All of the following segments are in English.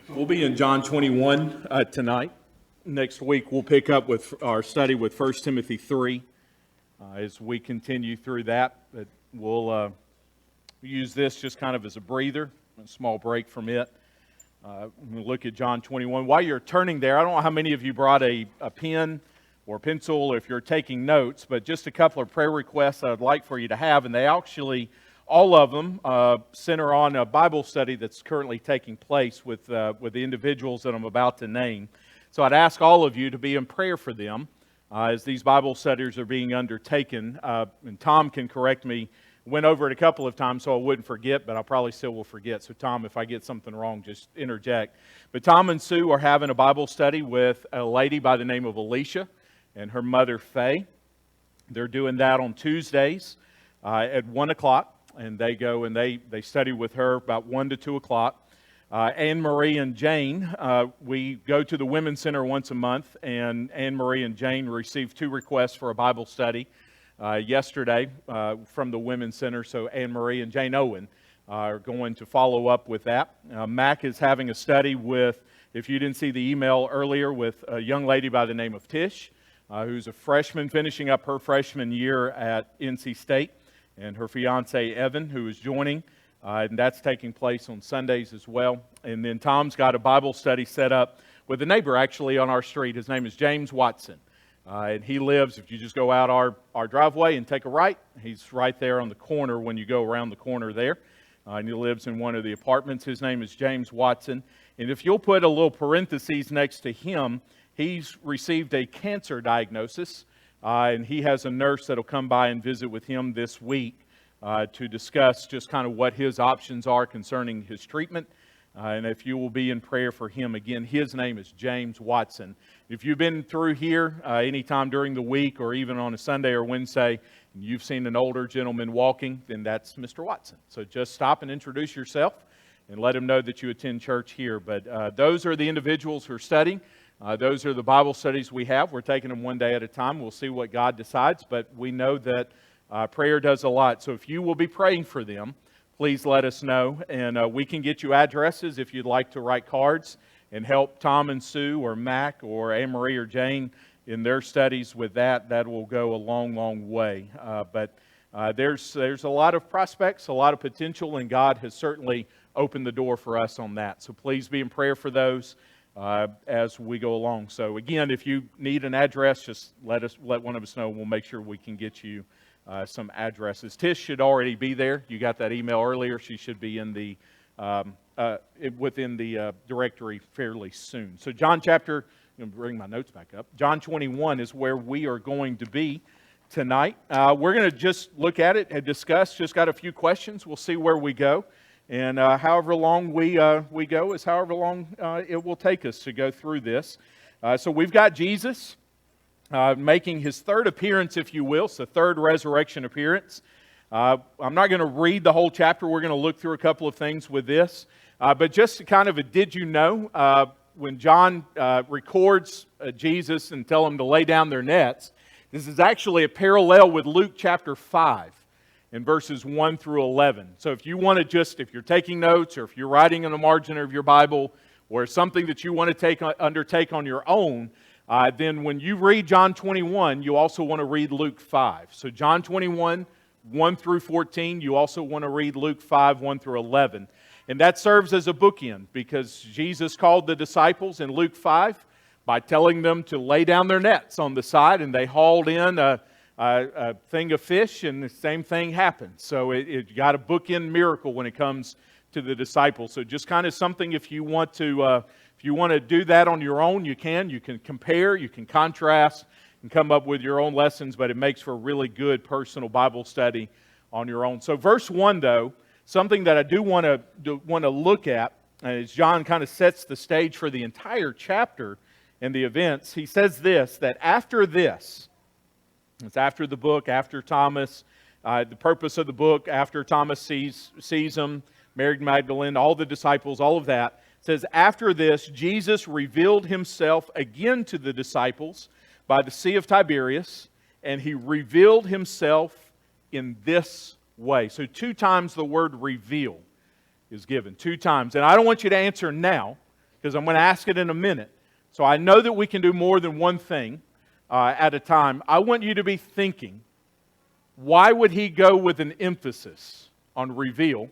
We'll be in John 21 tonight. Next week we'll pick up with our study with 1 Timothy 3 as we continue through that. But we'll use this just kind of as a breather, a small break from it. We'll look at John 21. While you're turning there, I don't know how many of you brought a pen or pencil or if you're taking notes, but just a couple of prayer requests I'd like for you to have, and they actually, all of them, center on a Bible study that's currently taking place with the individuals that I'm about to name. So I'd ask all of you to be in prayer for them as these Bible studies are being undertaken. And Tom can correct me. Went over it a couple of times so I wouldn't forget, but I probably still will forget. So Tom, if I get something wrong, just interject. But Tom and Sue are having a Bible study with a lady by the name of Alicia and her mother Faye. They're doing that on Tuesdays at 1 o'clock. And they go and they study with her about 1 to 2 o'clock. Anne Marie and Jane, we go to the Women's Center once a month, and Anne Marie and Jane received 2 requests for a Bible study yesterday from the Women's Center. So Anne Marie and Jane Owen are going to follow up with that. Mac is having a study with, if you didn't see the email earlier, with a young lady by the name of Tish, who's a freshman finishing up her freshman year at NC State. And her fiance Evan, who is joining, and that's taking place on Sundays as well. And then Tom's got a Bible study set up with a neighbor actually on our street. His name is James Watson. And he lives, if you just go out our driveway and take a right, he's right there on the corner when you go around the corner there. And he lives in one of the apartments. His name is James Watson. And if you'll put a little parentheses next to him, he's received a cancer diagnosis. And he has a nurse that'll come by and visit with him this week to discuss just kind of what his options are concerning his treatment. And if you will be in prayer for him, again, his name is James Watson. If you've been through here anytime during the week or even on a Sunday or Wednesday, and you've seen an older gentleman walking, then that's Mr. Watson. So just stop and introduce yourself and let him know that you attend church here. But those are the individuals who are studying. Those are the Bible studies we have. We're taking them one day at a time. We'll see what God decides, but we know that prayer does a lot. So if you will be praying for them, please let us know, and we can get you addresses if you'd like to write cards and help Tom and Sue or Mac or Anne-Marie or Jane in their studies with that. That will go a long, long way. But there's a lot of prospects, a lot of potential, and God has certainly opened the door for us on that. So please be in prayer for those. As we go along. So again, if you need an address, just let one of us know, and we'll make sure we can get you some addresses. Tish should already be there. You got that email earlier. She should be in the within the directory fairly soon. So John chapter, I'm going to bring my notes back up. John 21 is where we are going to be tonight. We're going to just look at it and discuss. Just got a few questions. We'll see where we go. And however long we go is however long it will take us to go through this. So we've got Jesus making his third appearance, if you will, so third resurrection appearance. I'm not going to read the whole chapter. We're going to look through a couple of things with this. But just kind of a did you know, when John records Jesus and tell them to lay down their nets, this is actually a parallel with Luke chapter 5. In verses 1 through 11. So if you want to if you're taking notes or if you're writing in the margin of your Bible or something that you want to undertake on your own, then when you read John 21, you also want to read Luke 5. So John 21, 1 through 14, you also want to read Luke 5, 1 through 11. And that serves as a bookend because Jesus called the disciples in Luke 5 by telling them to lay down their nets on the side, and they hauled in a thing of fish, and the same thing happened. So it got a bookend miracle when it comes to the disciples. So just kind of something if you want to do that on your own, you can. You can compare, you can contrast, and come up with your own lessons, but it makes for a really good personal Bible study on your own. So verse 1, though, something that I do want to look at, as John kind of sets the stage for the entire chapter and the events, he says this, that after this, it's after the book, after Thomas, the purpose of the book, after Thomas sees him, Mary Magdalene, all the disciples, all of that. It says, after this, Jesus revealed himself again to the disciples by the Sea of Tiberias, and he revealed himself in this way. So 2 times the word reveal is given, 2 times. And I don't want you to answer now, because I'm going to ask it in a minute. So I know that we can do more than one thing at a time. I want you to be thinking, why would he go with an emphasis on reveal,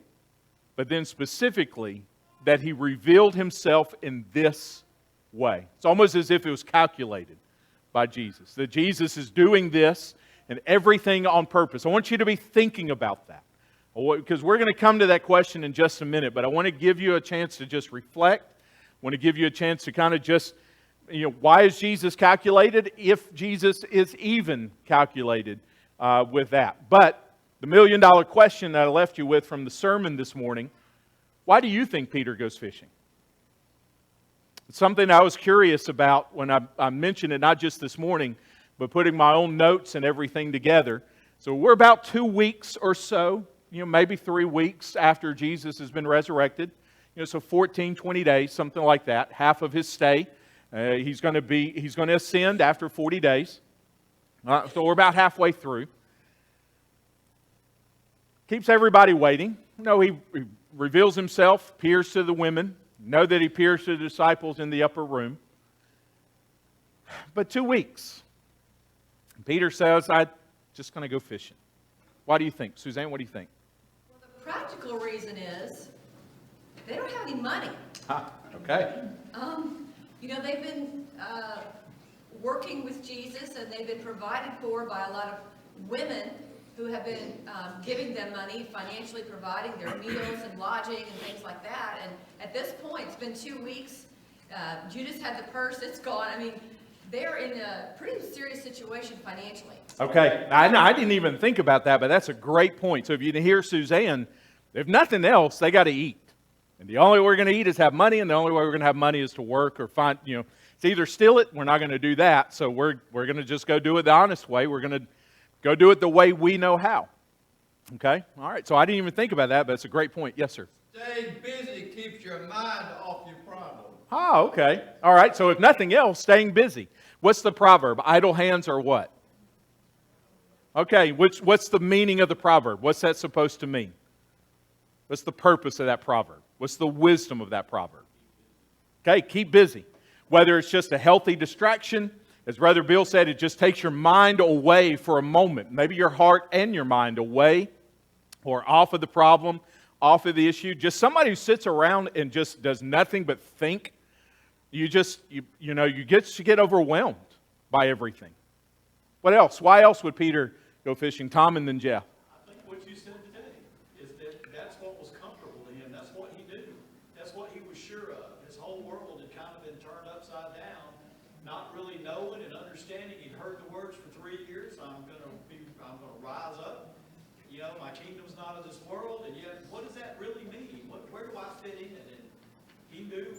but then specifically that he revealed himself in this way? It's almost as if it was calculated by Jesus, that Jesus is doing this and everything on purpose. I want you to be thinking about that, because we're going to come to that question in just a minute, but I want to give you a chance to just reflect. I want to give you a chance to kind of just, why is Jesus calculated if Jesus is even calculated with that? But the million-dollar question that I left you with from the sermon this morning, why do you think Peter goes fishing? It's something I was curious about when I mentioned it, not just this morning, but putting my own notes and everything together. So we're about 2 weeks or so, maybe 3 weeks after Jesus has been resurrected. So 14, 20 days, something like that, half of his stay. He's going to ascend after 40 days. So we're about halfway through. Keeps everybody waiting. He reveals himself, appears to the women. Know that he appears to the disciples in the upper room. But 2 weeks. Peter says, I'm just going to go fishing. Why do you think? Suzanne, what do you think? Well, the practical reason is they don't have any money. Okay. They've been working with Jesus, and they've been provided for by a lot of women who have been giving them money, financially providing their meals and lodging and things like that. And at this point, it's been 2 weeks. Judas had the purse, it's gone. I mean, they're in a pretty serious situation financially. Okay. I didn't even think about that, but that's a great point. So if you hear Suzanne, if nothing else, they got to eat. And the only way we're going to eat is have money, and the only way we're going to have money is to work or find, it's either steal it, we're not going to do that, so we're going to just go do it the honest way. We're going to go do it the way we know how. Okay? All right, so I didn't even think about that, but it's a great point. Yes, sir? Staying busy keeps your mind off your problem. Oh, okay. All right, so if nothing else, staying busy. What's the proverb? Idle hands are what? Okay, what's the meaning of the proverb? What's that supposed to mean? What's the purpose of that proverb? What's the wisdom of that proverb? Okay, keep busy. Whether it's just a healthy distraction, as Brother Bill said, it just takes your mind away for a moment. Maybe your heart and your mind away or off of the problem, off of the issue. Just somebody who sits around and just does nothing but think. You get overwhelmed by everything. What else? Why else would Peter go fishing? Tom and then Jeff. I think what you said today is that's what was comfortable to him. That's what he knew. That's what he was sure of. His whole world had kind of been turned upside down, not really knowing and understanding. He'd heard the words for 3 years. I'm going to rise up. My kingdom's not of this world. And yet, what does that really mean? Where do I fit in? And he knew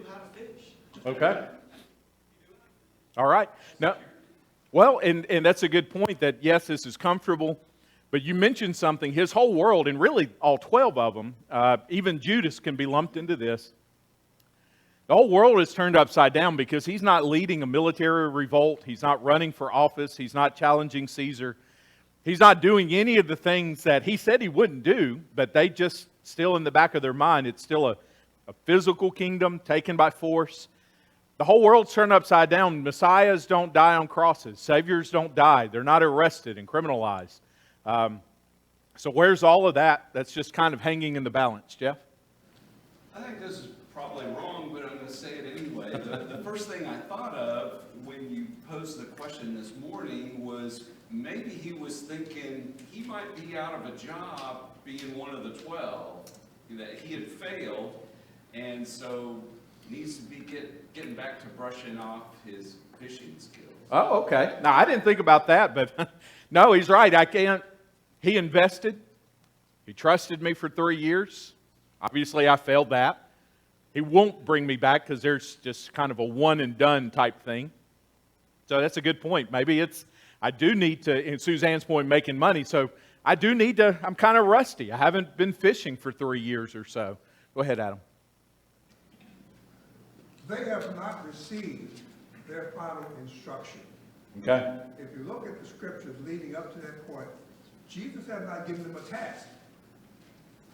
how to fish. Okay. All right. Now, well, and that's a good point that, yes, this is comfortable, but you mentioned something. His whole world, and really all 12 of them, even Judas can be lumped into this. The whole world is turned upside down because he's not leading a military revolt. He's not running for office. He's not challenging Caesar. He's not doing any of the things that he said he wouldn't do, but they just still in the back of their mind. It's still a physical kingdom taken by force. The whole world's turned upside down. Messiahs don't die on crosses. Saviors don't die. They're not arrested and criminalized. So where's all of that? That's just kind of hanging in the balance. Jeff? I think this is probably wrong, but I'm going to say it anyway. The first thing I thought of when you posed the question this morning was maybe he was thinking he might be out of a job being one of the 12, that he had failed, and so needs to be getting back to brushing off his fishing skills. Oh, okay. Now, I didn't think about that, but no, he's right. He invested. He trusted me for 3 years. Obviously, I failed that. He won't bring me back because there's just kind of a one and done type thing. So that's a good point. Maybe I do need to, in Suzanne's point, making money. So I do need to, I'm kind of rusty. I haven't been fishing for 3 years or so. Go ahead, Adam. They have not received their final instruction. Okay. If you look at the scriptures leading up to that point, Jesus had not given them a task.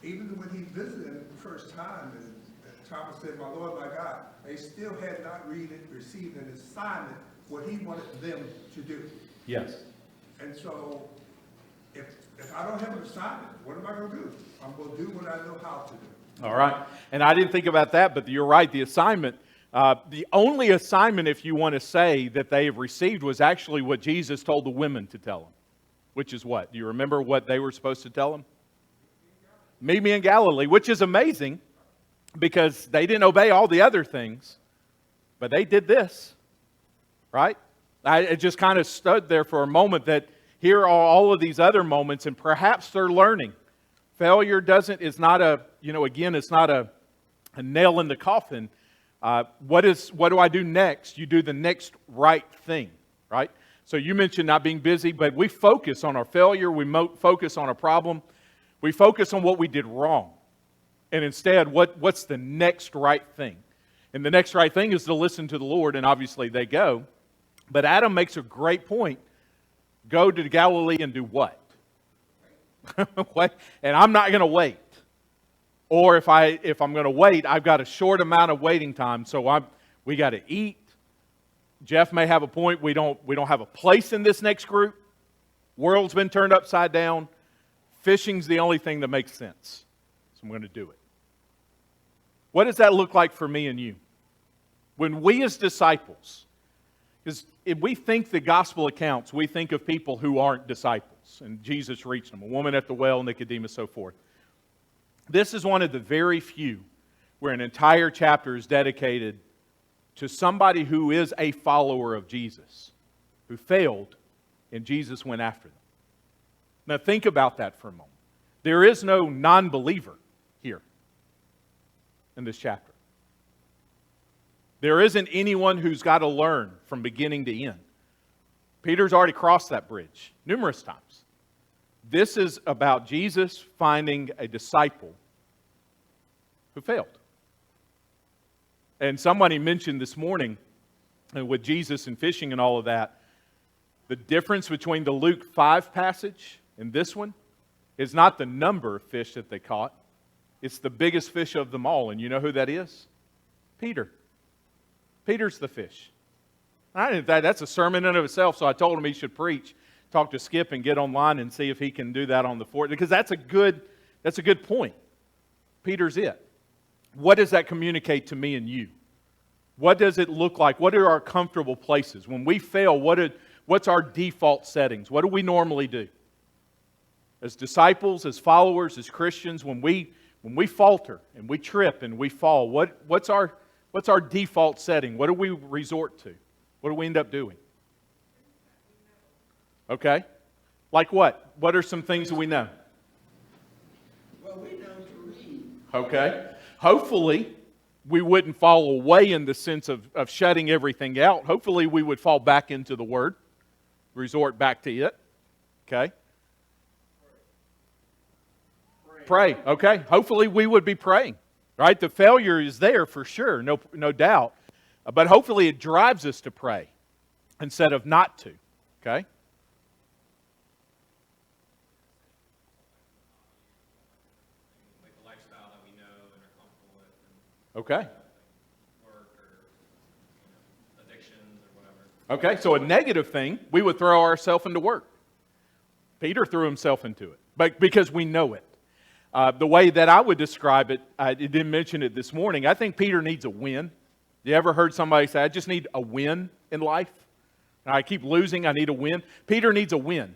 Even when he visited them the first time Thomas said, my Lord, my God, they still had not received an assignment, what he wanted them to do. Yes. And so, if I don't have an assignment, what am I going to do? I'm going to do what I know how to do. All right. And I didn't think about that, but you're right. The assignment, the only assignment, if you want to say, that they have received was actually what Jesus told the women to tell them, which is what? Do you remember what they were supposed to tell them? Meet me in Galilee, which is amazing because they didn't obey all the other things, but they did this, right? I just kind of stood there for a moment that here are all of these other moments, and perhaps they're learning. Failure is not a, it's not a nail in the coffin. What do I do next? You do the next right thing, right? So you mentioned not being busy, but we focus on our failure. We focus on a problem. We focus on what we did wrong. And instead, what's the next right thing? And the next right thing is to listen to the Lord, and obviously they go. But Adam makes a great point. Go to Galilee and do what? What? And I'm not going to wait. Or if I'm going to wait, I've got a short amount of waiting time, so we got to eat. Jeff may have a point. We don't have a place in this next group. World's been turned upside down. Fishing's the only thing that makes sense. So I'm going to do it. What does that look like for me and you? When we as disciples, because if we think the gospel accounts, we think of people who aren't disciples. And Jesus reached them. A woman at the well, Nicodemus, so forth. This is one of the very few where an entire chapter is dedicated to somebody who is a follower of Jesus, who failed, and Jesus went after them. Now think about that for a moment. There is no non-believer here in this chapter. There isn't anyone who's got to learn from beginning to end. Peter's already crossed that bridge numerous times. This is about Jesus finding a disciple who failed. And somebody mentioned this morning, with Jesus and fishing and all of that, the difference between the Luke 5 passage and this one is not the number of fish that they caught. It's the biggest fish of them all. And you know who that is? Peter. Peter's the fish. That's a sermon in and of itself, so I told him he should preach. Talk to Skip and get online and see if he can do that on the fort, because that's a good point. Peter's it. What does that communicate to me and you? What does it look like? What are our comfortable places? When we fail, what's our default settings? What do we normally do? As disciples, as followers, as Christians, when we falter and we trip and we fall, what's our default setting? What do we resort to? What do we end up doing? Okay. Like what? What are some things that we know? Well, we know to read. Okay. Hopefully, we wouldn't fall away in the sense of shutting everything out. Hopefully, we would fall back into the Word, resort back to it. Okay. Pray. Okay. Hopefully, we would be praying. Right? The failure is there for sure, no doubt. But hopefully, it drives us to pray instead of not to. Okay. Okay. Work or addictions or whatever. Okay, so a negative thing, we would throw ourselves into work. Peter threw himself into it, but because we know it. The way that I would describe it, I didn't mention it this morning, I think Peter needs a win. You ever heard somebody say, I just need a win in life? I keep losing, I need a win. Peter needs a win.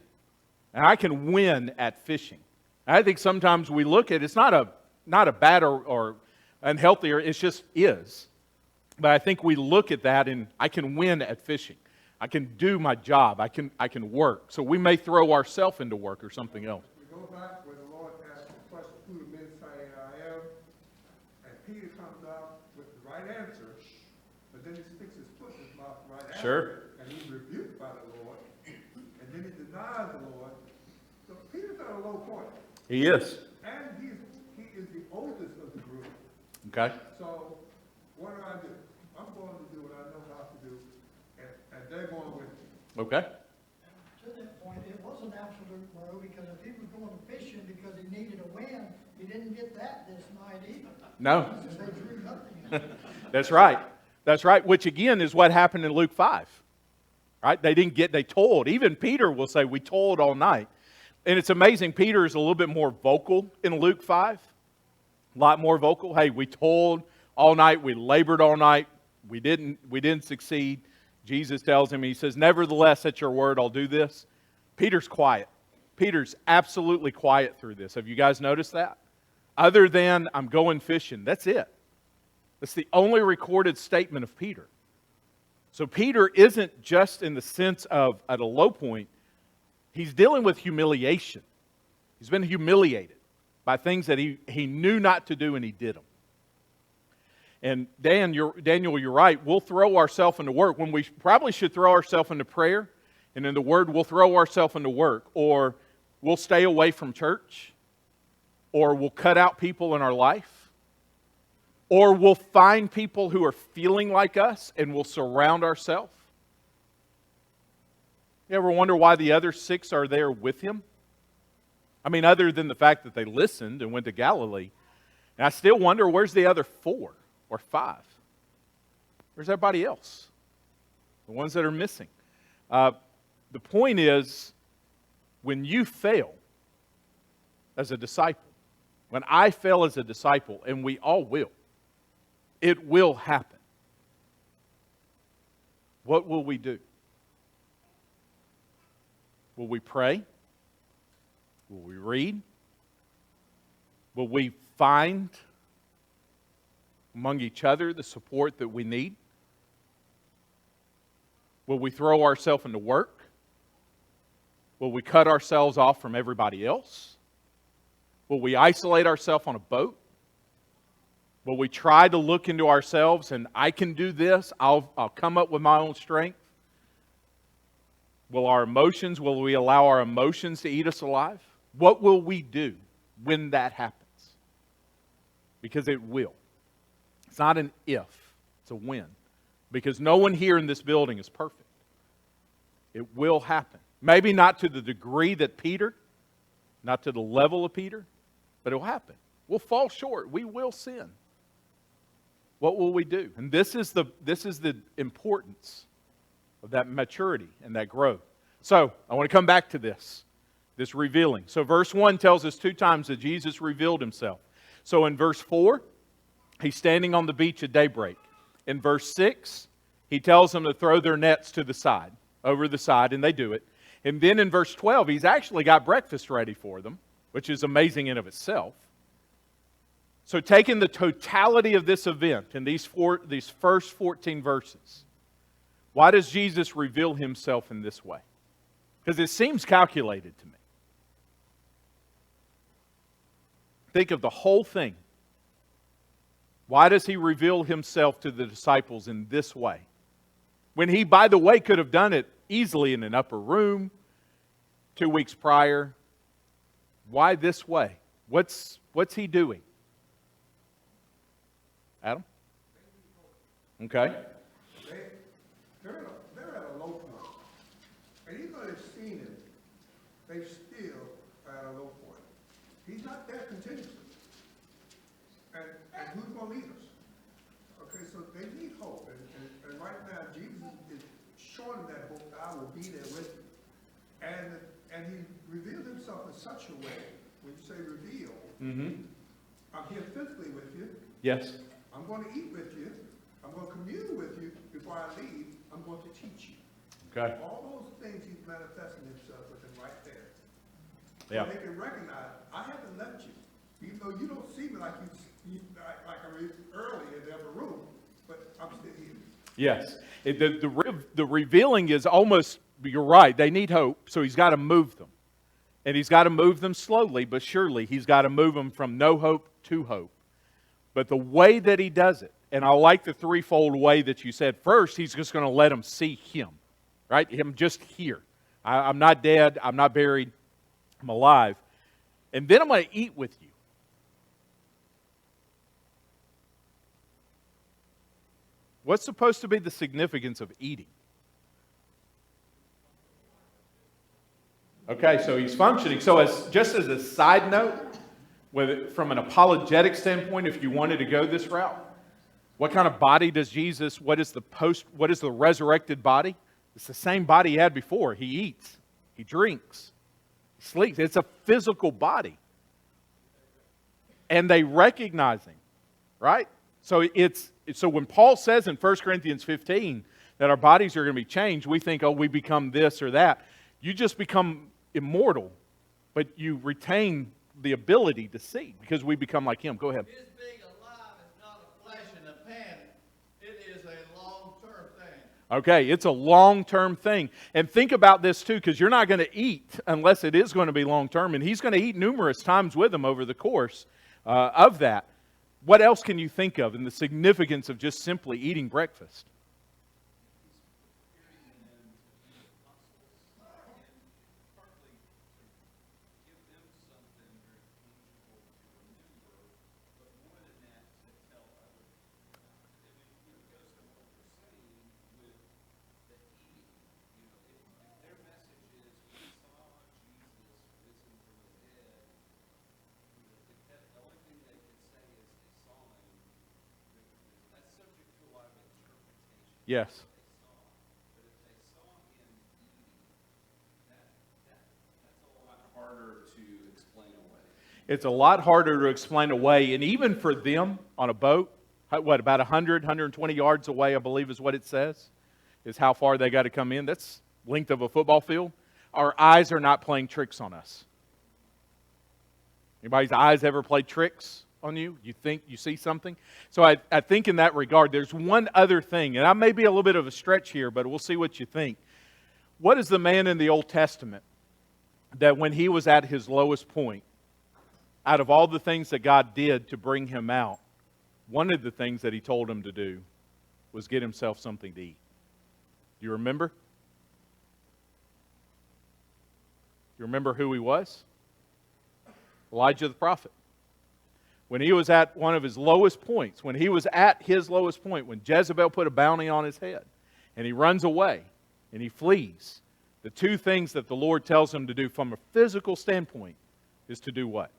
And I can win at fishing. I think sometimes we look at it's not a bad or unhealthy, it just is. But I think we look at that and I can win at fishing. I can do my job. I can work. So we may throw ourselves into work or something else. We go back where the Lord asked the question, who do men say I am? And Peter comes out with the right answer, but then he sticks his foot in his mouth, the right answer. Sure. And he's rebuked by the Lord, and then he denies the Lord. So Peter's at a low point. He is. And he is the oldest of the group. Okay. So what do? I'm going to do what I know how to do, and they're going with me. Okay. To that point, it was an absolute blow, because if he was going fishing because he needed a win, he didn't get that this night either. No. They threw nothing That's right. That's right, which again is what happened in Luke 5. Right? They toiled. Even Peter will say, we toiled all night. And it's amazing, Peter is a little bit more vocal in Luke 5. A lot more vocal. Hey, we toiled all night, we labored all night, we didn't succeed. Jesus tells him, he says, nevertheless, at your word, I'll do this. Peter's quiet. Peter's absolutely quiet through this. Have you guys noticed that? Other than, I'm going fishing. That's it. That's the only recorded statement of Peter. So Peter isn't just in the sense of at a low point. He's dealing with humiliation. He's been humiliated by things that he knew not to do and he did them. And Daniel, you're right. We'll throw ourselves into work when we probably should throw ourselves into prayer. And in the Word, we'll throw ourselves into work. Or we'll stay away from church. Or we'll cut out people in our life. Or we'll find people who are feeling like us and we'll surround ourselves. You ever wonder why the other 6 are there with him? I mean, other than the fact that they listened and went to Galilee. And I still wonder, where's the other 4 or 5? Where's everybody else? The ones that are missing. The point is, when you fail as a disciple, when I fail as a disciple, and we all will, it will happen. What will we do? Will we pray? Will we read? Will we find among each other the support that we need? Will we throw ourselves into work? Will we cut ourselves off from everybody else? Will we isolate ourselves on a boat? Will we try to look into ourselves and I can do this, I'll come up with my own strength? Will we allow our emotions to eat us alive? What will we do when that happens? Because it will. It's not an if, it's a when. Because no one here in this building is perfect. It will happen. Maybe not to the degree that Peter, not to the level of Peter, but it will happen. We'll fall short. We will sin. What will we do? And this is the importance of that maturity and that growth. So, I want to come back to this revealing. So, verse 1 tells us 2 times that Jesus revealed himself. So, in verse 4, he's standing on the beach at daybreak. In verse 6, he tells them to throw their nets to the side, over the side, and they do it. And then in verse 12, he's actually got breakfast ready for them, which is amazing in of itself. So taking the totality of this event in these first 14 verses, why does Jesus reveal himself in this way? Because it seems calculated to me. Think of the whole thing. Why does he reveal himself to the disciples in this way? When he, by the way, could have done it easily in an upper room 2 weeks prior. Why this way? What's he doing? Adam? Okay. They're at a low point. And even though they've seen him, they're still at a low point. He's not there continuously. And who's going to lead us? Okay, so they need hope. And right now, Jesus is showing that hope that I will be there with you. And he revealed himself in such a way, when you say reveal, I'm here physically with you. Yes. I'm going to eat with you. I'm going to commune with you before I leave. I'm going to teach you. Okay. All those things he's manifesting himself with him right there. Yeah. So they can recognize, I haven't left you. Even though you don't see me like like I was early in the upper room, but I'm still here. Yes. The revealing is almost, you're right, they need hope, so he's got to move them. And he's got to move them slowly, but surely he's got to move them from no hope to hope. But the way that he does it, and I like the threefold way that you said. First, he's just going to let them see him, right? Him just here. I'm not dead. I'm not buried. I'm alive. And then I'm going to eat with you. What's supposed to be the significance of eating? Okay, so he's functioning. So just as a side note, from an apologetic standpoint, if you wanted to go this route, What kind of body does Jesus, what is the resurrected body? It's the same body he had before. He eats, he drinks, he sleeps. It's a physical body. And they recognize him, right? So when Paul says in 1 Corinthians 15 that our bodies are going to be changed, we think, oh, we become this or that. You just become immortal, but you retain the ability to see because we become like him. Go ahead. His being alive is not a flash in the pan. It is a long-term thing. Okay, it's a long-term thing. And think about this too, because you're not going to eat unless it is going to be long-term. And he's going to eat numerous times with them over the course of that. What else can you think of in the significance of just simply eating breakfast? Yes. Harder to explain away. It's a lot harder to explain away. And even for them on a boat, what, about 100, 120 yards away, I believe is what it says, is how far they got to come in. That's length of a football field. Our eyes are not playing tricks on us. Anybody's eyes ever played tricks on you? You think you see something? So I think in that regard, there's one other thing, and I may be a little bit of a stretch here, but we'll see what you think. What is the man in the Old Testament that when he was at his lowest point, out of all the things that God did to bring him out, one of the things that he told him to do was get himself something to eat? Do you remember? You remember who he was? Elijah the prophet. When he was at one of his lowest points, when he was at his lowest point, when Jezebel put a bounty on his head, and he runs away, and he flees, the two things that the Lord tells him to do from a physical standpoint is to do what?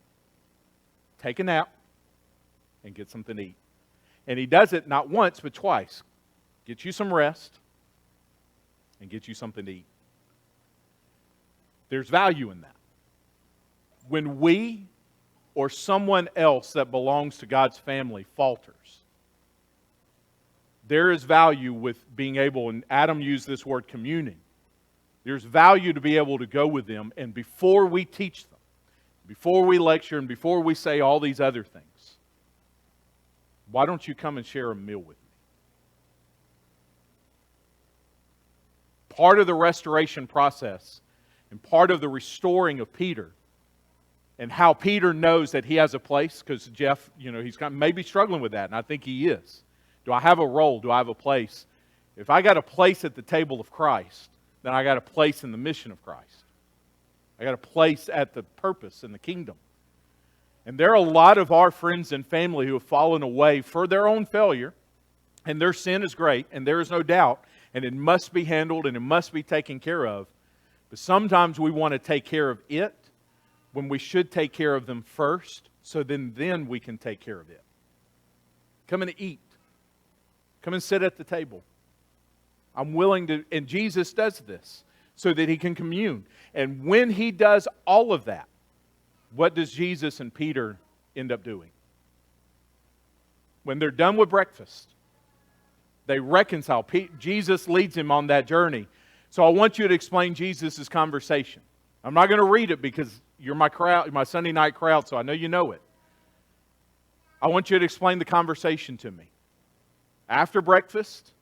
Take a nap and get something to eat. And he does it not once, but twice. Get you some rest and get you something to eat. There's value in that. When we or someone else that belongs to God's family falters, there is value with being able, and Adam used this word communing, there's value to be able to go with them, and before we teach them, before we lecture, and before we say all these other things, why don't you come and share a meal with me? Part of the restoration process and part of the restoring of Peter, and how Peter knows that he has a place, because Jeff, he's maybe struggling with that, and I think he is. Do I have a role? Do I have a place? If I got a place at the table of Christ, then I got a place in the mission of Christ. I got a place at the purpose in the kingdom. And there are a lot of our friends and family who have fallen away for their own failure, and their sin is great, and there is no doubt, and it must be handled and it must be taken care of. But sometimes we want to take care of it when we should take care of them first, so then we can take care of it. Come and eat. Come and sit at the table. I'm willing to, and Jesus does this so that he can commune. And when he does all of that, what does Jesus and Peter end up doing? When they're done with breakfast, they reconcile. Jesus leads him on that journey. So I want you to explain Jesus' conversation. I'm not going to read it because you're my crowd, my Sunday night crowd, so I know you know it. I want you to explain the conversation to me. After breakfast,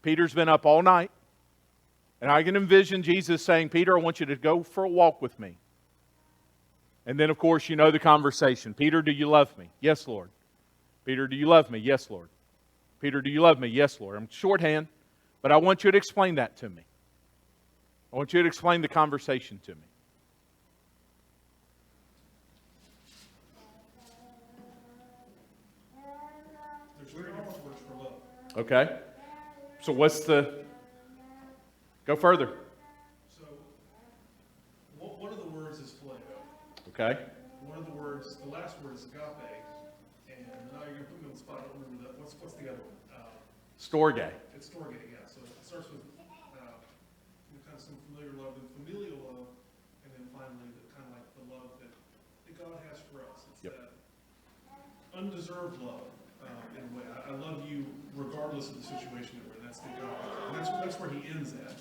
Peter's been up all night, and I can envision Jesus saying, Peter, I want you to go for a walk with me. And then, of course, you know the conversation. Peter, do you love me? Yes, Lord. Peter, do you love me? Yes, Lord. Peter, do you love me? Yes, Lord. I'm shorthand, but I want you to explain that to me. I want you to explain the conversation to me. There's three different words for love. Okay. So what's the... Go further. So, one of the words is phileo. Okay. One of the words, the last word is agape. And now you're going to put me on the spot. I don't remember that. what's the other one? Storge. It's Storge, yeah. So it starts with kind of some familiar love, then familial love, and then finally the kind of like the love that God has for us. It's Yep. that undeserved love in a way. I love you regardless of the situation that we're in. That's the God, and that's where he ends at.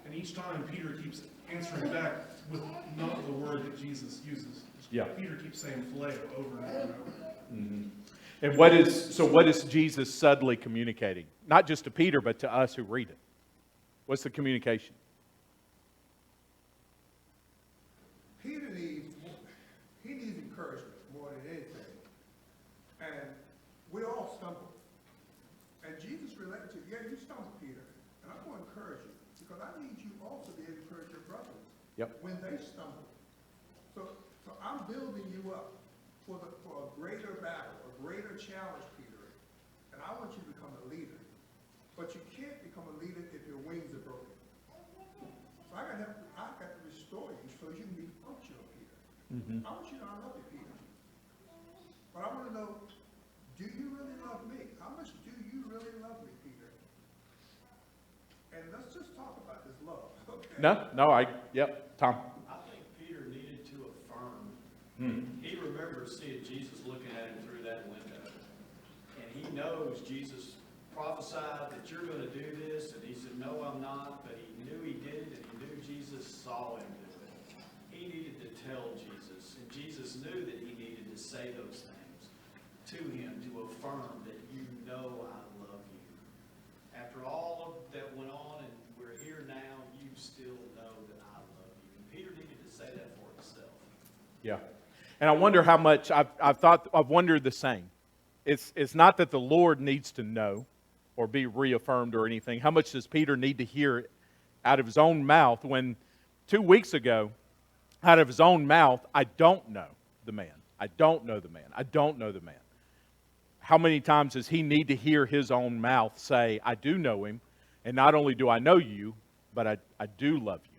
And each time Peter keeps answering back with not the word that Jesus uses. Yeah. Peter keeps saying phileo over and over and over. Mm-hmm. And what is Jesus subtly communicating? Not just to Peter, but to us who read it. What's the communication? Peter needs encouragement more than anything. And we all stumble. And Jesus related to, yeah, you stumble, Peter, and I'm going to encourage you because I need you also to encourage your brothers when they stumble. So I'm building you up for a greater battle, a greater challenge, Peter. And I want you to become a leader. But you can't become a leader if your wings are broken. So I got to restore you so you can be functional, Peter. Mm-hmm. I want you to know I love you, Peter. But I want to know, do you really love me? How much do you really love me, Peter? And let's just talk about this love, okay? Tom. I think Peter needed to affirm. Mm. He remembers seeing Jesus looking at him through that window. And he knows Jesus prophesied that you're going to do this, and he said, no, I'm not, but he knew he did it, and he knew Jesus saw him do it. He needed to tell Jesus, and Jesus knew that he needed to say those things to him to affirm that you know I love you. After all of that went on, and we're here now, you still know that I love you. And Peter needed to say that for himself. Yeah. And I wonder how much, I've wondered the same. It's not that the Lord needs to know or be reaffirmed or anything. How much does Peter need to hear it out of his own mouth when 2 weeks ago, out of his own mouth, I don't know the man. I don't know the man. I don't know the man. How many times does he need to hear his own mouth say, I do know him, and not only do I know you, but I do love you.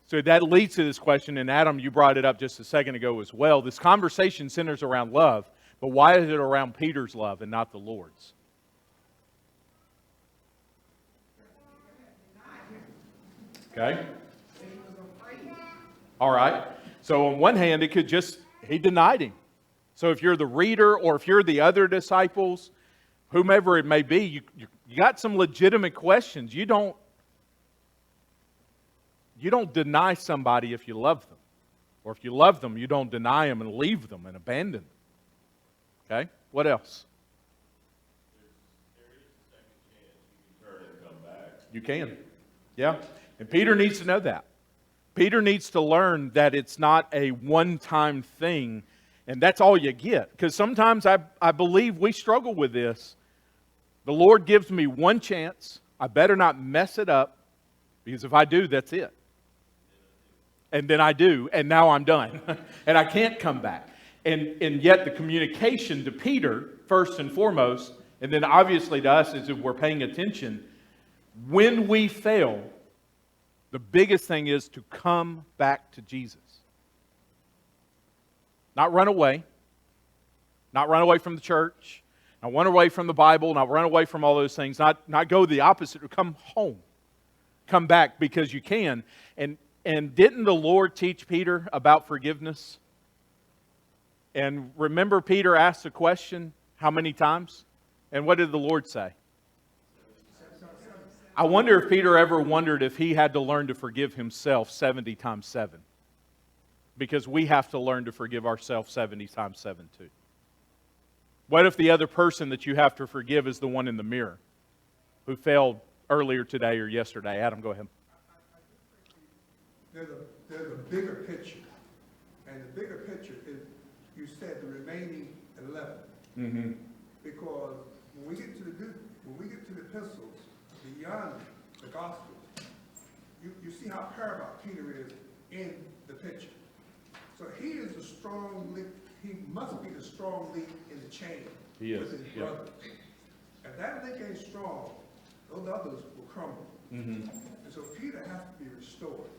So that leads to this question, and Adam, you brought it up just a second ago as well. This conversation centers around love, but why is it around Peter's love and not the Lord's? Okay? All right. So on one hand, it could just, he denied him. So if you're the reader or if you're the other disciples, whomever it may be, you got some legitimate questions. You don't deny somebody if you love them. Or if you love them, you don't deny them and leave them and abandon them. Okay? What else? There is a second chance you can turn and come back. You can. Yeah. And Peter needs to know that. Peter needs to learn that it's not a one-time thing, and that's all you get. Because sometimes I believe we struggle with this. The Lord gives me one chance. I better not mess it up, because if I do, that's it. And then I do, and now I'm done. And I can't come back. And yet the communication to Peter, first and foremost, and then obviously to us as if we're paying attention, when we fail, the biggest thing is to come back to Jesus. Not run away. Not run away from the church. Not run away from the Bible. Not run away from all those things. Not go the opposite. Come home. Come back because you can. And didn't the Lord teach Peter about forgiveness? And remember, Peter asked the question how many times? And what did the Lord say? I wonder if Peter ever wondered if he had to learn to forgive himself 70 times 7. Because we have to learn to forgive ourselves 70 times 7 too. What if the other person that you have to forgive is the one in the mirror who failed earlier today or yesterday? Adam, go ahead. There's a bigger picture. And the bigger picture is, you said, the remaining 11. Mm-hmm. Because when we get to the epistles, beyond the Gospels, you see how paramount Peter is in the picture. So he is a strong link. He must be the strong link in the chain with his brother. If that link ain't strong, those others will crumble. Mm-hmm. And so Peter has to be restored.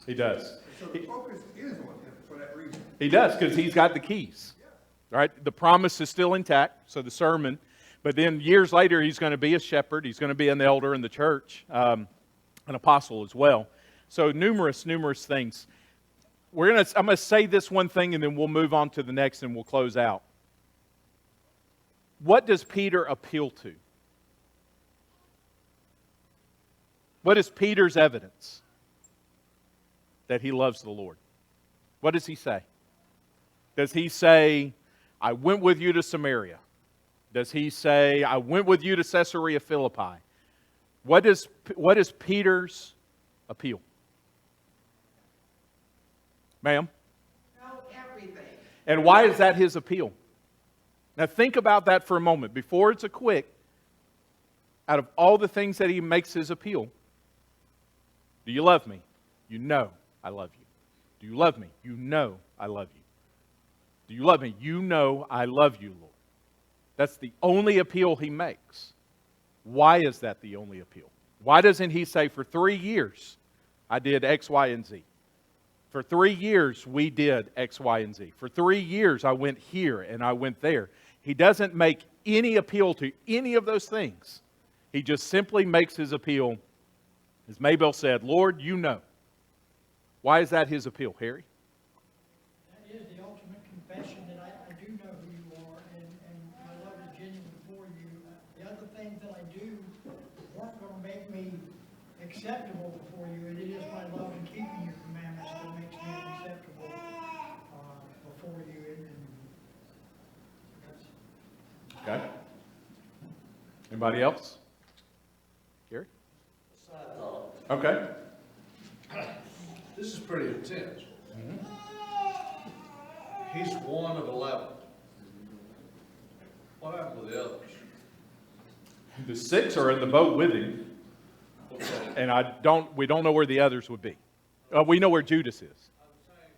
He does. And so the focus is on him for that reason. He does, because he's got the keys. Right? The promise is still intact. So the sermon But then years later, he's going to be a shepherd. He's going to be an elder in the church, an apostle as well. So numerous things. I'm going to say this one thing, and then we'll move on to the next, and we'll close out. What does Peter appeal to? What is Peter's evidence that he loves the Lord? What does he say? Does he say, I went with you to Samaria? Does he say, I went with you to Caesarea Philippi? What is Peter's appeal? Ma'am? Know everything. And why is that his appeal? Now think about that for a moment. Before it's a quick, out of all the things that he makes his appeal, do you love me? You know I love you. Do you love me? You know I love you. Do you love me? You know I love you, Lord. That's the only appeal he makes. Why is that the only appeal? Why doesn't he say, for 3 years, I did X, Y, and Z? For 3 years, we did X, Y, and Z. For 3 years, I went here and I went there. He doesn't make any appeal to any of those things. He just simply makes his appeal, as Maybell said, Lord, you know. Why is that his appeal, Harry? That is the ultimate confession that I do know who you are, and my love is genuine for you. The other things that I do weren't going to make me acceptable before you, and it is my love in keeping your commandments that makes me acceptable before you. And that's Okay. Anybody else? Gary? Side thought. Okay. This is pretty intense. He's one of 11. What happened with the others? The 6 are in the boat with him, Okay. and we don't know where the others would be. We know where Judas is. I'm saying,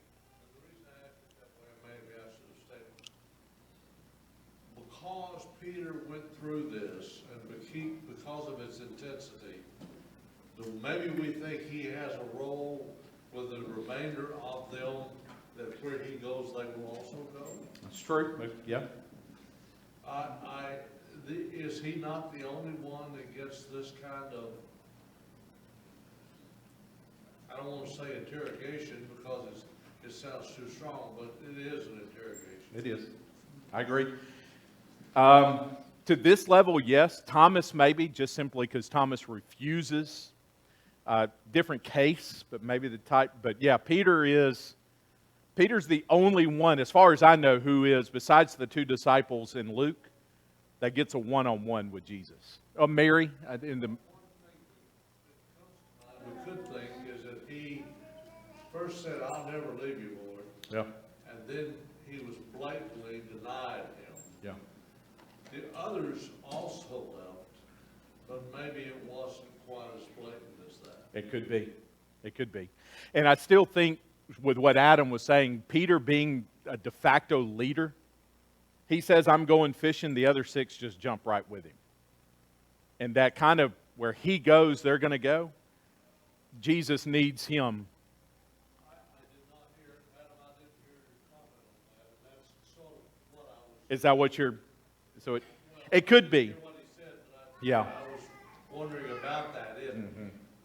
the reason I asked it that way, maybe I should have stated. Because Peter went through this, and because of its intensity, maybe we think he has a role with the remainder of them, that where he goes, they will also go. That's true. Yeah. Is he not the only one that gets this kind of, I don't want to say interrogation because it sounds too strong, but it is an interrogation. It is. I agree. To this level, yes. Thomas maybe, just simply because Thomas refuses. Different case, but maybe the type. But yeah, Peter's the only one, as far as I know, who is, besides the 2 disciples in Luke, that gets a one-on-one with Jesus. Oh, Mary, in the... The good thing is that he first said, I'll never leave you, Lord. Yeah. And then he was blatantly denied him. Yeah. The others also left, but maybe it wasn't quite as blatant as that. It could be. It could be. And I still think, with what Adam was saying, Peter being a de facto leader, he says, I'm going fishing, the other 6 just jump right with him. And that kind of, where he goes, they're going to go. Jesus needs him. I did not hear, Adam, I didn't hear your comment on that, and that's sort of what I was. Is that what you're... So it could be. What he said, but Yeah. I was wondering about that,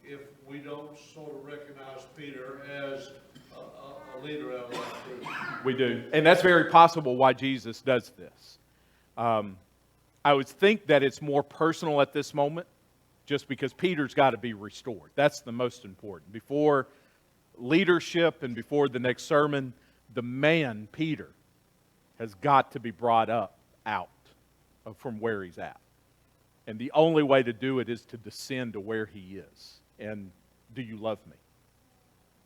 if we don't sort of recognize Peter as a leader out of that group. We do. And that's very possible why Jesus does this. I would think that it's more personal at this moment, just because Peter's got to be restored. That's the most important. Before leadership and before the next sermon, the man, Peter, has got to be brought up out from where he's at. And the only way to do it is to descend to where he is. And do you love me?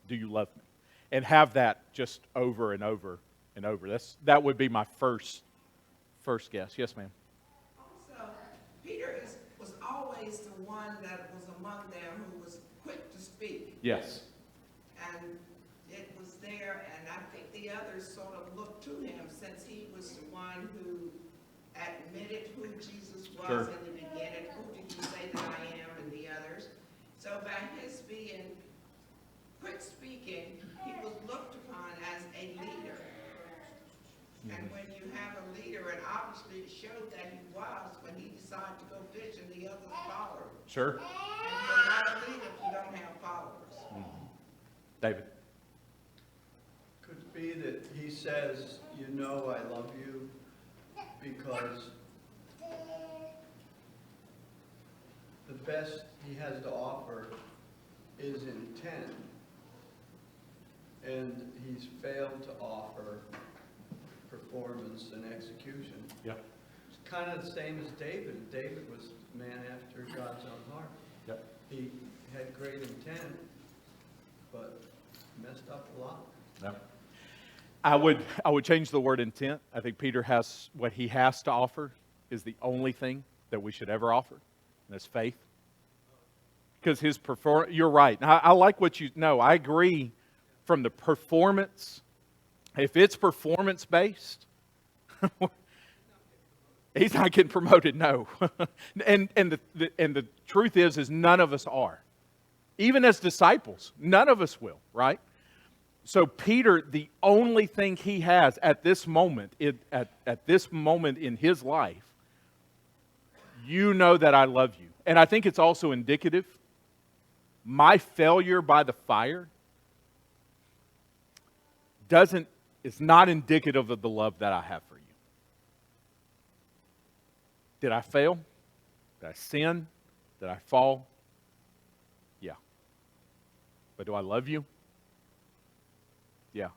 Do you love me? And have that just over and over and over. That would be my first guess. Yes, ma'am. Also, Peter was always the one that was among them who was quick to speak. Yes. And it was there, and I think the others sort of looked to him since he was the one who admitted who Jesus was Sure. in the beginning. Who did you say that I am? And the others. So by his being quick speaking, he was looked upon as a leader. And when you have a leader, and obviously it showed that he was when he with followers. Sure. And you're not a leader if you don't have followers. David? Could it be that he says, you know I love you, because the best he has to offer is in 10, and he's failed to offer performance and execution. Yeah. It's kind of the same as David. David was a man after God's own heart. Yep. He had great intent, but messed up a lot. No. I would change the word intent. I think Peter has what he has to offer is the only thing that we should ever offer, and that's faith. Because his performance, you're right. I like what you know. I agree from the performance. If it's performance based, he's not getting promoted. No, and the truth is none of us are. Even as disciples, none of us will. Right. So Peter, the only thing he has at this moment, at this moment in his life, you know that I love you. And I think it's also indicative. My failure by the fire is not indicative of the love that I have for you. Did I fail? Did I sin? Did I fall? Yeah. But do I love you? Yeah.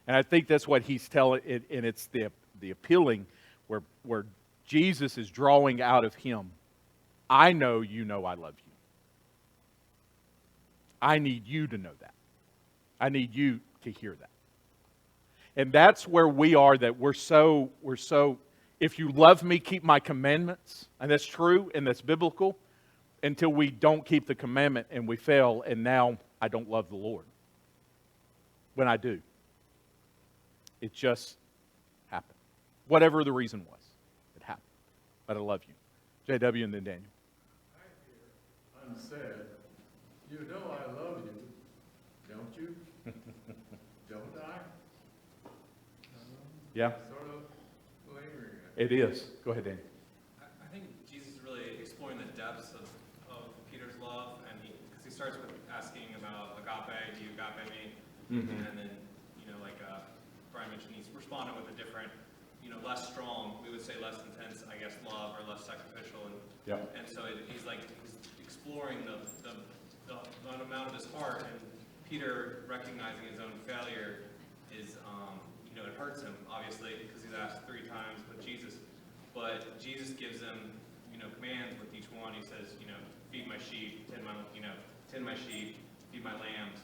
And I think that's what he's telling, and it's the appealing where Jesus is drawing out of him. I know you know I love you. I need you to know that. I need you to hear that. And that's where we are, that we're so, if you love me, keep my commandments. And that's true and that's biblical until we don't keep the commandment and we fail and now I don't love the Lord. When I do. It just happened. Whatever the reason was, it happened. But I love you. JW and then Daniel. Unsaid, you know I love you, don't you? Don't I? Yeah, Sort of lingering. it is. Go ahead, Daniel. I think Jesus is really exploring the depths of Peter's love, and because he starts with asking about agape, do you agape me? Mm-hmm. And then, like Brian mentioned, he's responding with a different, less strong, we would say less intense, I guess, love or less sacrificial. And so he's exploring the amount of his heart, and Peter recognizing his own failure is, it hurts him, obviously, because he's asked 3 times with Jesus. But Jesus gives him, commands with each one. He says, feed my sheep, tend my sheep, feed my lambs.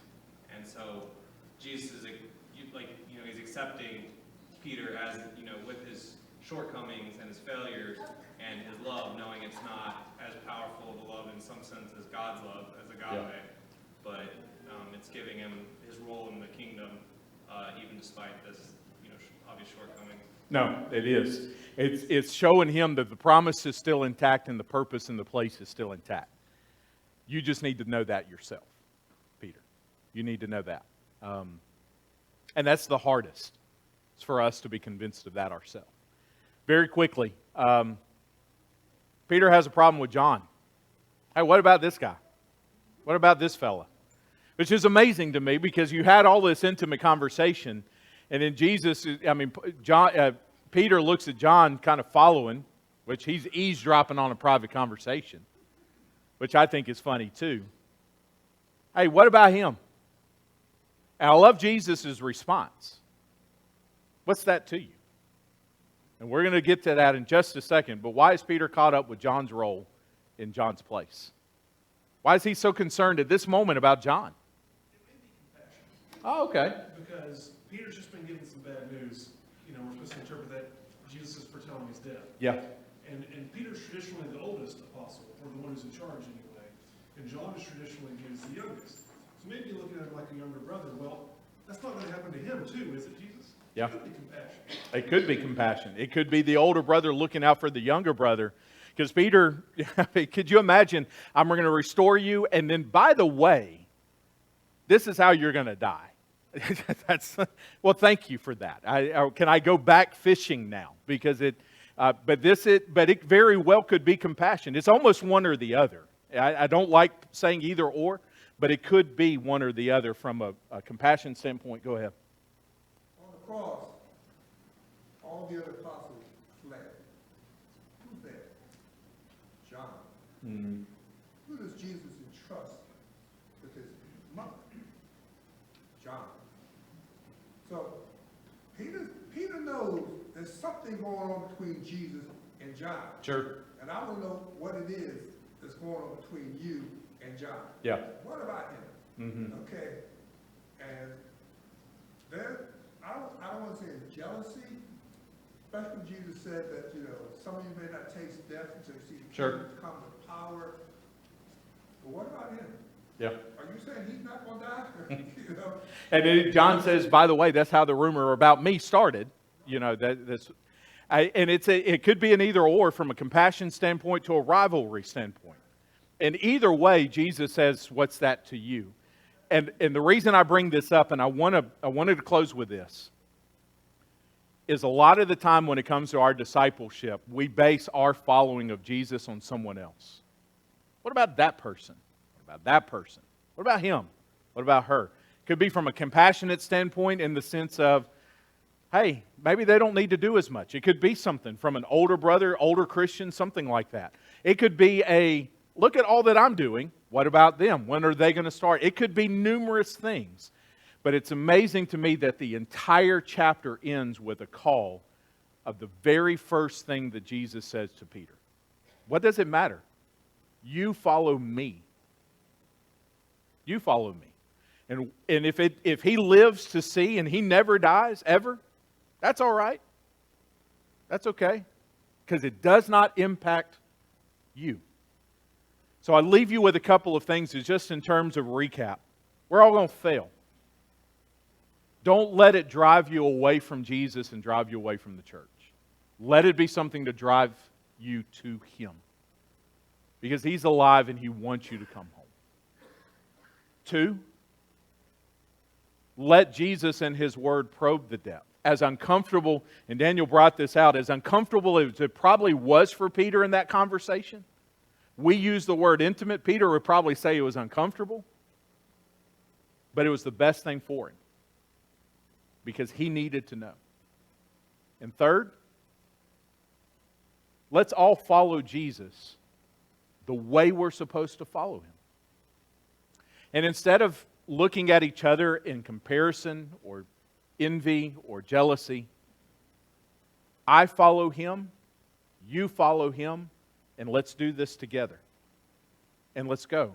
And so Jesus is, he's accepting Peter as, with his shortcomings and his failures and his love, knowing it's not as powerful of a love in some sense as God's love, as agape, but it's giving him his role in the kingdom, even despite this, obvious shortcomings. No, it is. It's showing him that the promise is still intact and the purpose and the place is still intact. You just need to know that yourself, Peter. You need to know that. And that's the hardest. It's for us to be convinced of that ourselves. Very quickly, Peter has a problem with John. Hey, what about this guy? What about this fella? Which is amazing to me because you had all this intimate conversation, and then Peter looks at John kind of following, which he's eavesdropping on a private conversation, which I think is funny too. Hey, what about him? And I love Jesus' response. What's that to you? And we're going to get to that in just a second, but why is Peter caught up with John's role in John's place? Why is he so concerned at this moment about John? It may be compassion. Oh, okay. Because Peter's just been given some bad news. We're supposed to interpret that Jesus is foretelling his death. Yeah. And Peter's traditionally the oldest apostle, or the one who's in charge anyway. And John is traditionally viewed as the youngest. So maybe you're looking at him like a younger brother. Well, that's not going to happen to him too, is it, Jesus? Yeah. It could be compassion. It could be compassion. It could be the older brother looking out for the younger brother. Because Peter, could you imagine, I'm going to restore you, and then, by the way, this is how you're going to die. Well, thank you for that. Can I go back fishing now? Because But it very well could be compassion. It's almost one or the other. I don't like saying either or, but it could be one or the other from a compassion standpoint. Go ahead. On the cross, all the other apostles fled. Who fled? John. Mm-hmm. Who does Jesus entrust with his mother? John. So Peter knows there's something going on between Jesus and John. Sure. And I want to know what it is that's going on between you and John. Yeah. What about him? Mm-hmm. Okay. And there, I don't want to say it's jealousy, especially when Jesus said that, some of you may not taste death until you see the kingdom come with power. But what about him? Yeah. Are you saying he's not going to die? And then John says, by the way, that's how the rumor about me started. It could be an either or from a compassion standpoint to a rivalry standpoint. And either way, Jesus says, what's that to you? And the reason I bring this up, and I wanted to close with this, is a lot of the time when it comes to our discipleship, we base our following of Jesus on someone else. What about that person? What about that person? What about him? What about her? Could be from a compassionate standpoint in the sense of, hey, maybe they don't need to do as much. It could be something from an older brother, older Christian, something like that. It could be a, look at all that I'm doing. What about them? When are they going to start? It could be numerous things. But it's amazing to me that the entire chapter ends with a call of the very first thing that Jesus says to Peter. What does it matter? You follow me. You follow me. And if he lives to see and he never dies, ever, that's all right. That's okay. Because it does not impact you. So I leave you with a couple of things just in terms of recap. We're all going to fail. Don't let it drive you away from Jesus and drive you away from the church. Let it be something to drive you to Him. Because He's alive and He wants you to come home. 2, let Jesus and His Word probe the depth. As uncomfortable, and Daniel brought this out, as uncomfortable as it probably was for Peter in that conversation, we use the word intimate. Peter would probably say it was uncomfortable, but it was the best thing for him because he needed to know. And 3rd, let's all follow Jesus the way we're supposed to follow Him. And instead of looking at each other in comparison or envy or jealousy, I follow Him, you follow Him, and let's do this together. And let's go.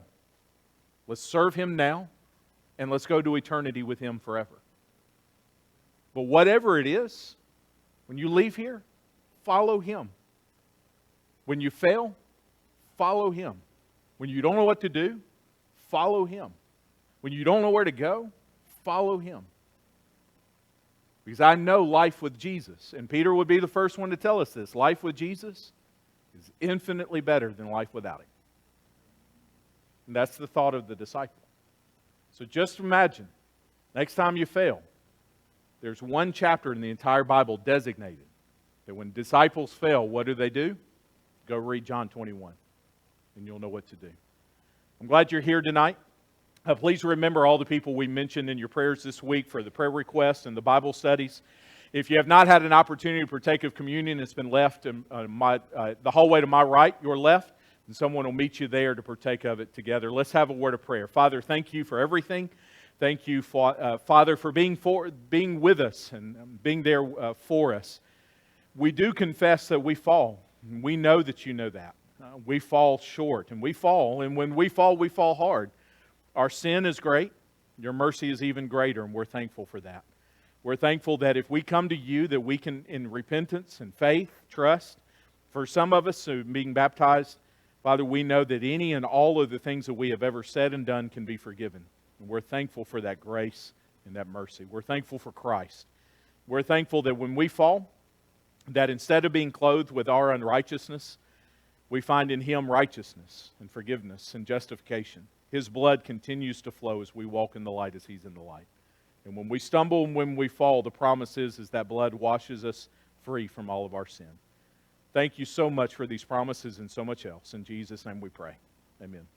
Let's serve Him now, and let's go to eternity with Him forever. But whatever it is, when you leave here, follow Him. When you fail, follow Him. When you don't know what to do, follow Him. When you don't know where to go, follow Him. Because I know life with Jesus, and Peter would be the first one to tell us this, life with Jesus is infinitely better than life without Him. And that's the thought of the disciple. So just imagine, next time you fail, there's one chapter in the entire Bible designated that when disciples fail, what do? Go read John 21, and you'll know what to do. I'm glad you're here tonight. Please remember all the people we mentioned in your prayers this week for the prayer requests and the Bible studies. If you have not had an opportunity to partake of communion, it's been left in the hallway to my right, your left, and someone will meet you there to partake of it together. Let's have a word of prayer. Father, thank you for everything. Thank you, Father, for being with us and being there for us. We do confess that we fall. We know that you know that. We fall short, and we fall, and when we fall hard. Our sin is great. Your mercy is even greater, and we're thankful for that. We're thankful that if we come to you, that we can, in repentance and faith, trust. For some of us who are being baptized, Father, we know that any and all of the things that we have ever said and done can be forgiven. And we're thankful for that grace and that mercy. We're thankful for Christ. We're thankful that when we fall, that instead of being clothed with our unrighteousness, we find in Him righteousness and forgiveness and justification. His blood continues to flow as we walk in the light as He's in the light. And when we stumble and when we fall, the promise is that blood washes us free from all of our sin. Thank you so much for these promises and so much else. In Jesus' name we pray. Amen.